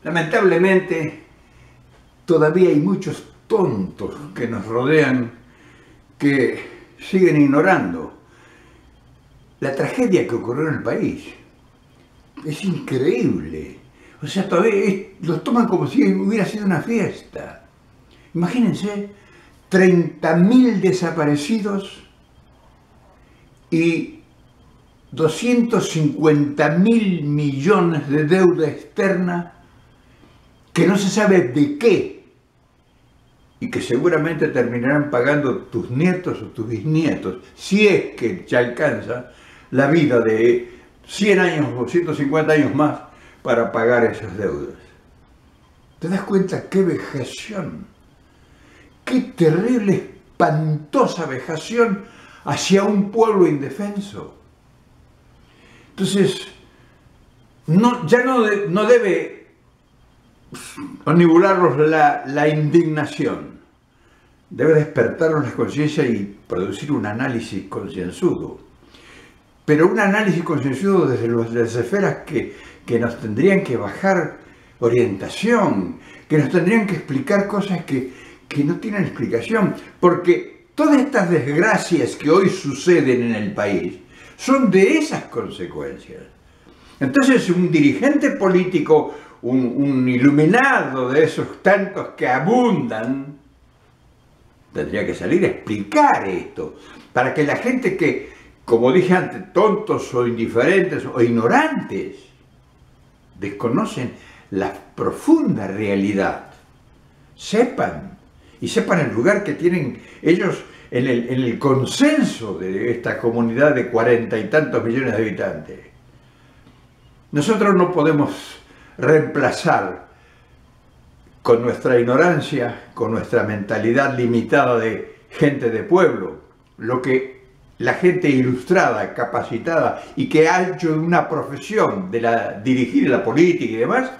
Lamentablemente, todavía hay muchos tontos que nos rodean que siguen ignorando la tragedia que ocurrió en el país. Es increíble. O sea, todavía los toman como si hubiera sido una fiesta. Imagínense, 30.000 desaparecidos y 250.000 millones de deuda externa que no se sabe de qué y que seguramente terminarán pagando tus nietos o tus bisnietos, si es que te alcanza la vida de 100 años o 150 años más para pagar esas deudas. ¿Te das cuenta qué vejación? Qué terrible, espantosa vejación hacia un pueblo indefenso. Entonces, ya no debe onibularlos la indignación. Debe despertarnos la conciencia y producir un análisis concienzudo. Pero un análisis concienzudo desde las esferas que nos tendrían que bajar orientación, que nos tendrían que explicar cosas que no tienen explicación. Porque todas estas desgracias que hoy suceden en el país son de esas consecuencias. Entonces, un dirigente político, un iluminado de esos tantos que abundan, tendría que salir a explicar esto, para que la gente que, como dije antes, tontos o indiferentes o ignorantes, desconocen la profunda realidad, sepan el lugar que tienen ellos en el consenso de esta comunidad de 40 y tantos millones de habitantes. Nosotros no podemos reemplazar con nuestra ignorancia, con nuestra mentalidad limitada de gente de pueblo, lo que la gente ilustrada, capacitada y que ha hecho una profesión de dirigir la política y demás,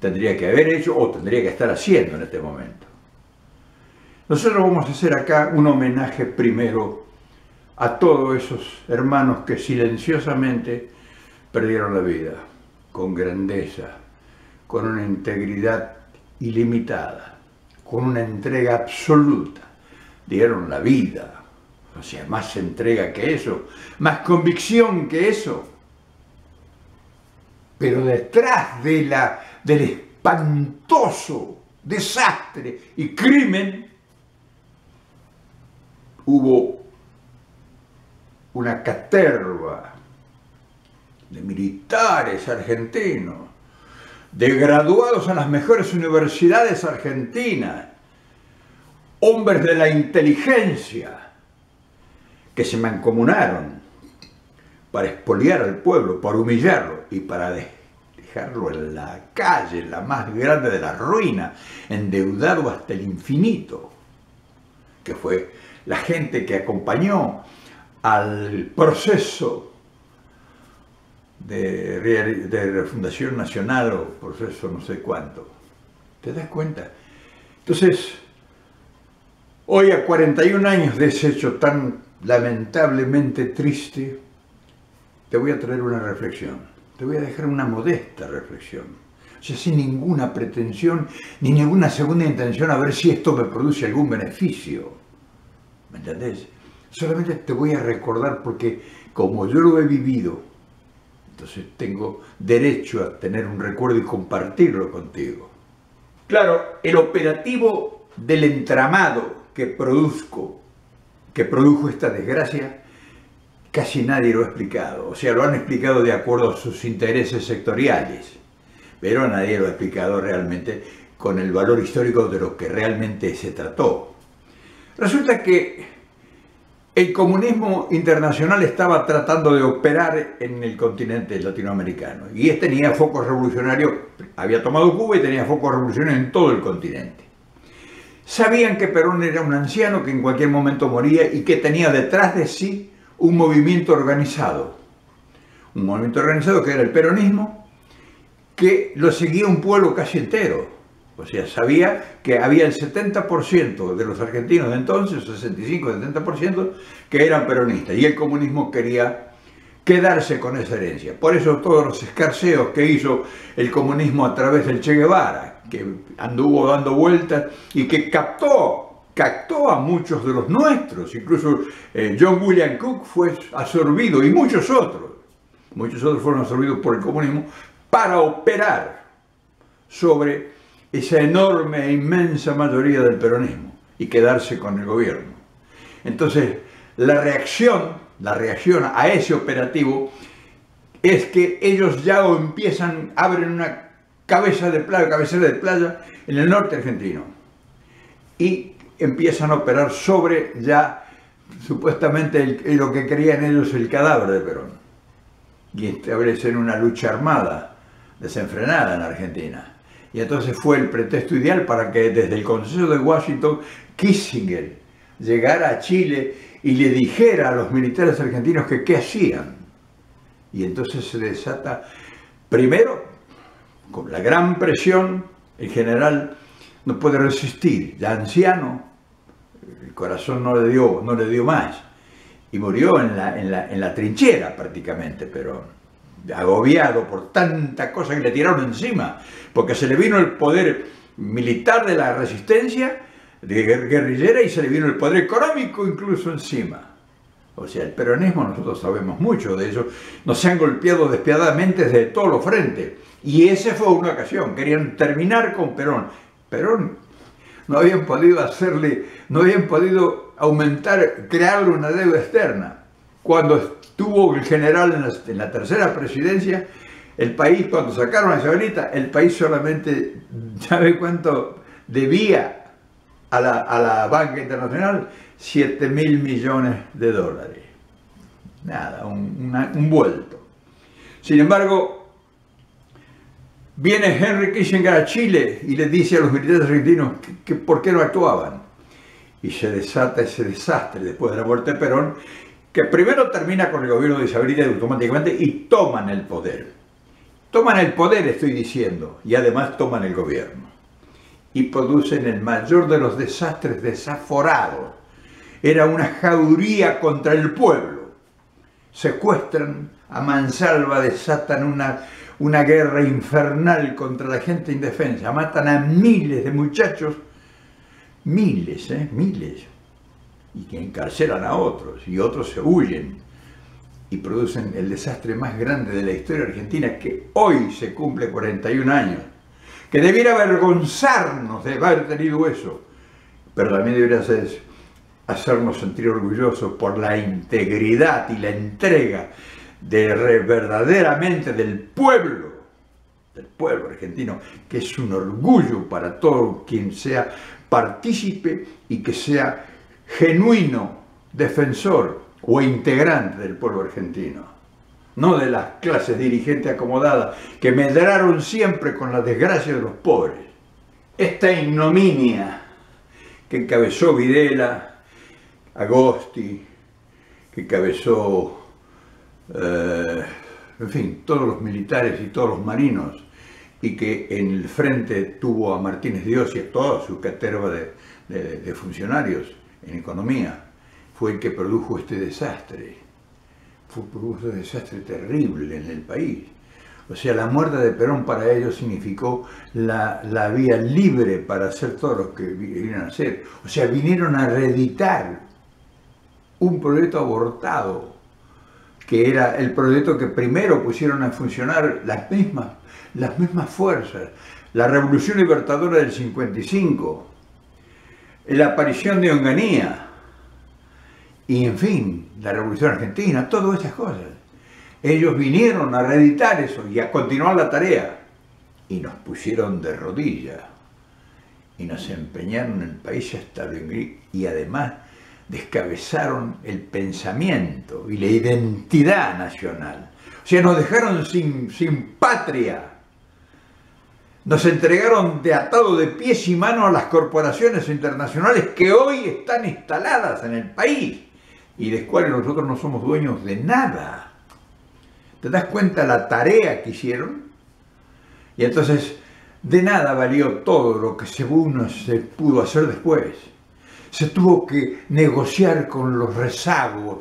tendría que haber hecho o tendría que estar haciendo en este momento. Nosotros vamos a hacer acá un homenaje primero a todos esos hermanos que silenciosamente perdieron la vida, con grandeza, con una integridad ilimitada, con una entrega absoluta. Dieron la vida, o sea, más entrega que eso, más convicción que eso. Pero detrás del espantoso desastre y crimen, hubo una caterva de militares argentinos, de graduados en las mejores universidades argentinas, hombres de la inteligencia, que se mancomunaron para expoliar al pueblo, para humillarlo y para dejarlo en la calle, la más grande de la ruina, endeudado hasta el infinito, que fue la gente que acompañó al proceso de refundación nacional o proceso no sé cuánto. ¿Te das cuenta? Entonces, hoy a 41 años de ese hecho tan lamentablemente triste, te voy a traer una reflexión. Te voy a dejar una modesta reflexión. O sea, sin ninguna pretensión ni ninguna segunda intención a ver si esto me produce algún beneficio. ¿Me entendés? Solamente te voy a recordar porque como yo lo he vivido, entonces tengo derecho a tener un recuerdo y compartirlo contigo. Claro, el operativo del entramado que produjo esta desgracia, casi nadie lo ha explicado. O sea, lo han explicado de acuerdo a sus intereses sectoriales, pero nadie lo ha explicado realmente con el valor histórico de lo que realmente se trató. Resulta que el comunismo internacional estaba tratando de operar en el continente latinoamericano y tenía focos revolucionarios, había tomado Cuba y tenía focos revolucionarios en todo el continente. Sabían que Perón era un anciano que en cualquier momento moría y que tenía detrás de sí un movimiento organizado que era el peronismo, que lo seguía un pueblo casi entero. O sea, sabía que había el 70% de los argentinos de entonces, 65-70%, que eran peronistas. Y el comunismo quería quedarse con esa herencia. Por eso todos los escarceos que hizo el comunismo a través del Che Guevara, que anduvo dando vueltas y que captó a muchos de los nuestros, incluso John William Cook fue absorbido y muchos otros fueron absorbidos por el comunismo para operar sobre esa enorme e inmensa mayoría del peronismo y quedarse con el gobierno. Entonces, la reacción a ese operativo es que ellos ya abren una cabecera de playa en el norte argentino y empiezan a operar sobre ya supuestamente lo que creían ellos el cadáver de Perón y establecen una lucha armada desenfrenada en Argentina. Y entonces fue el pretexto ideal para que desde el Consejo de Washington Kissinger llegara a Chile y le dijera a los militares argentinos que qué hacían. Y entonces se desata, primero, con la gran presión, el general no puede resistir, ya anciano, el corazón no le dio más, y murió en la trinchera prácticamente, pero agobiado por tanta cosa que le tiraron encima, porque se le vino el poder militar de la resistencia, de guerrillera, y se le vino el poder económico incluso encima. O sea, el peronismo, nosotros sabemos mucho de eso, nos han golpeado despiadadamente desde todos los frentes. Y esa fue una ocasión, querían terminar con Perón. Perón no habían podido crearle una deuda externa. Cuando estuvo el general en la tercera presidencia, el país, cuando sacaron a Isabelita, el país solamente, ¿sabe cuánto debía a la banca internacional? 7.000 millones de dólares. Nada, un vuelto. Sin embargo, viene Henry Kissinger a Chile y le dice a los militares argentinos que por qué no actuaban. Y se desata ese desastre después de la muerte de Perón, que primero termina con el gobierno de Isabelita automáticamente y toman el poder. Toman el poder, estoy diciendo, y además toman el gobierno. Y producen el mayor de los desastres desaforados. Era una jauría contra el pueblo. Secuestran a mansalva, desatan una guerra infernal contra la gente indefensa. Matan a miles de muchachos, miles, y que encarcelan a otros, y otros se huyen. Y producen el desastre más grande de la historia argentina, que hoy se cumple 41 años. Que debiera avergonzarnos de haber tenido eso, pero también debería hacernos sentir orgullosos por la integridad y la entrega verdaderamente del pueblo argentino, que es un orgullo para todo quien sea partícipe y que sea genuino defensor o integrante del pueblo argentino. No de las clases dirigentes acomodadas que medraron siempre con la desgracia de los pobres. Esta ignominia que encabezó Videla, Agosti, que encabezó, en fin, todos los militares y todos los marinos, y que en el frente tuvo a Martínez Dios y a toda su caterva de funcionarios en economía, fue el que produjo este desastre. Produjo un desastre terrible en el país. O sea, la muerte de Perón para ellos significó la vía libre para hacer todo lo que vinieron a hacer. O sea, vinieron a reeditar un proyecto abortado, que era el proyecto que primero pusieron a funcionar las mismas fuerzas. La Revolución Libertadora del 55, la aparición de Onganía, y en fin, la Revolución Argentina, todas esas cosas. Ellos vinieron a reeditar eso y a continuar la tarea. Y nos pusieron de rodillas. Y nos empeñaron en el país hasta lo ingrid. Y además descabezaron el pensamiento y la identidad nacional. O sea, nos dejaron sin patria. Nos entregaron de atado de pies y manos a las corporaciones internacionales que hoy están instaladas en el país y de las cuales nosotros no somos dueños de nada. ¿Te das cuenta la tarea que hicieron? Y entonces, de nada valió todo lo que se pudo hacer después. Se tuvo que negociar con los rezagos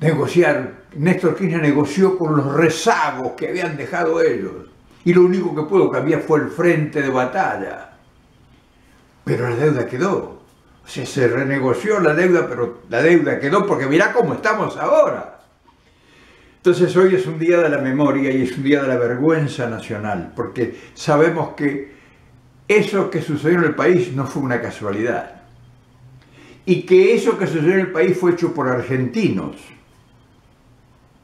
negociar. Néstor Kirchner negoció con los rezagos que habían dejado ellos. Y lo único que pudo cambiar fue el frente de batalla. Pero la deuda quedó. O sea, se renegoció la deuda, pero la deuda quedó porque mirá cómo estamos ahora. Entonces hoy es un día de la memoria y es un día de la vergüenza nacional, porque sabemos que eso que sucedió en el país no fue una casualidad. Y que eso que sucedió en el país fue hecho por argentinos.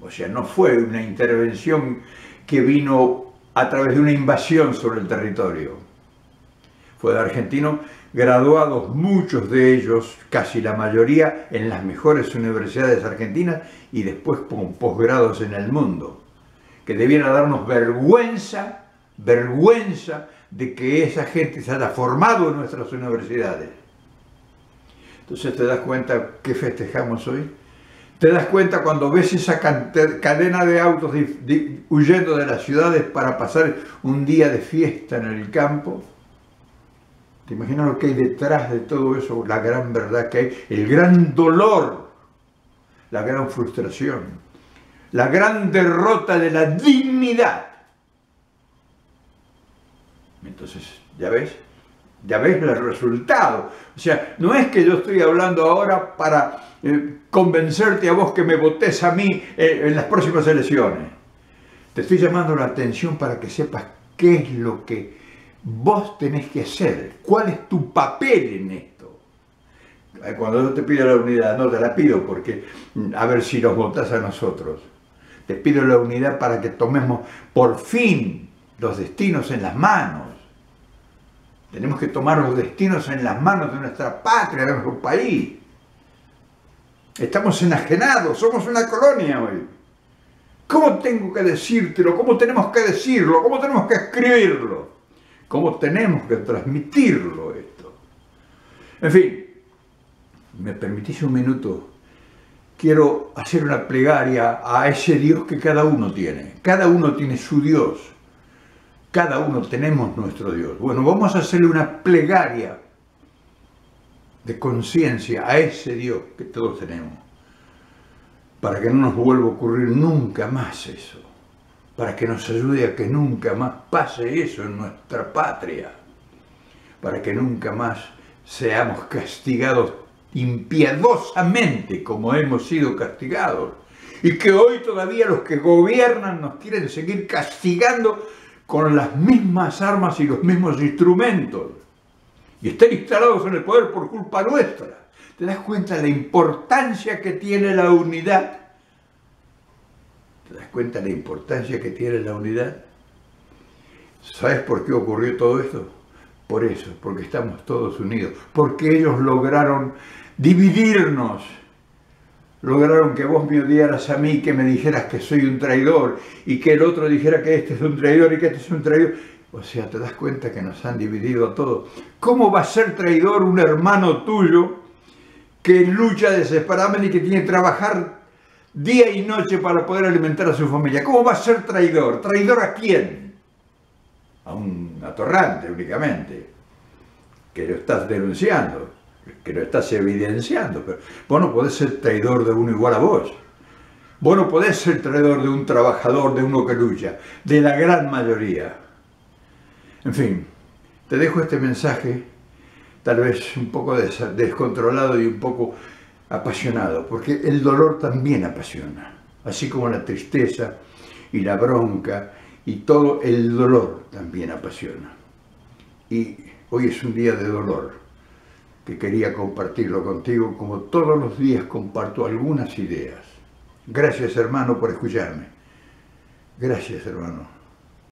O sea, no fue una intervención que vino a través de una invasión sobre el territorio. Fue de argentinos graduados, muchos de ellos, casi la mayoría, en las mejores universidades argentinas y después con posgrados en el mundo. Que debiera darnos vergüenza de que esa gente se haya formado en nuestras universidades. Entonces te das cuenta que festejamos hoy. Te das cuenta cuando ves esa cadena de autos huyendo de las ciudades para pasar un día de fiesta en el campo. ¿Te imaginas lo que hay detrás de todo eso? La gran verdad que hay, el gran dolor, la gran frustración, la gran derrota de la dignidad. Entonces, ¿ya ves el resultado? O sea, no es que yo estoy hablando ahora para convencerte a vos que me votés a mí en las próximas elecciones. Te estoy llamando la atención para que sepas qué es lo que vos tenés que hacer, cuál es tu papel en esto. Cuando yo te pido la unidad, no te la pido porque a ver si los votás a nosotros. Te pido la unidad para que tomemos por fin los destinos en las manos. Tenemos que tomar los destinos en las manos de nuestra patria, de nuestro país. Estamos enajenados, somos una colonia hoy. ¿Cómo tengo que decírtelo? ¿Cómo tenemos que decirlo? ¿Cómo tenemos que escribirlo? ¿Cómo tenemos que transmitirlo esto? En fin, ¿me permitís un minuto? Quiero hacer una plegaria a ese Dios que cada uno tiene. Cada uno tiene su Dios. Cada uno tenemos nuestro Dios. Bueno, vamos a hacerle una plegaria de conciencia a ese Dios que todos tenemos. Para que no nos vuelva a ocurrir nunca más eso. Para que nos ayude a que nunca más pase eso en nuestra patria. Para que nunca más seamos castigados impiadosamente como hemos sido castigados. Y que hoy todavía los que gobiernan nos quieren seguir castigando con las mismas armas y los mismos instrumentos. Y están instalados en el poder por culpa nuestra. ¿Te das cuenta de la importancia que tiene la unidad? ¿Te das cuenta de la importancia que tiene la unidad? ¿Sabes por qué ocurrió todo esto? Por eso, porque estamos todos unidos. Porque ellos lograron dividirnos. Lograron que vos me odiaras a mí, que me dijeras que soy un traidor, y que el otro dijera que este es un traidor y que este es un traidor. O sea, te das cuenta que nos han dividido a todos. ¿Cómo va a ser traidor un hermano tuyo que lucha desesperadamente y que tiene que trabajar día y noche para poder alimentar a su familia? ¿Cómo va a ser traidor? ¿Traidor a quién? A un atorrante únicamente, que lo estás denunciando, que lo estás evidenciando. Pero vos no podés ser traidor de uno igual a vos. Vos no podés ser traidor de un trabajador, de uno que lucha, de la gran mayoría. En fin, te dejo este mensaje, tal vez un poco descontrolado y un poco apasionado, porque el dolor también apasiona, así como la tristeza y la bronca y todo el dolor también apasiona. Y hoy es un día de dolor, que quería compartirlo contigo, como todos los días comparto algunas ideas. Gracias, hermano, por escucharme. Gracias, hermano.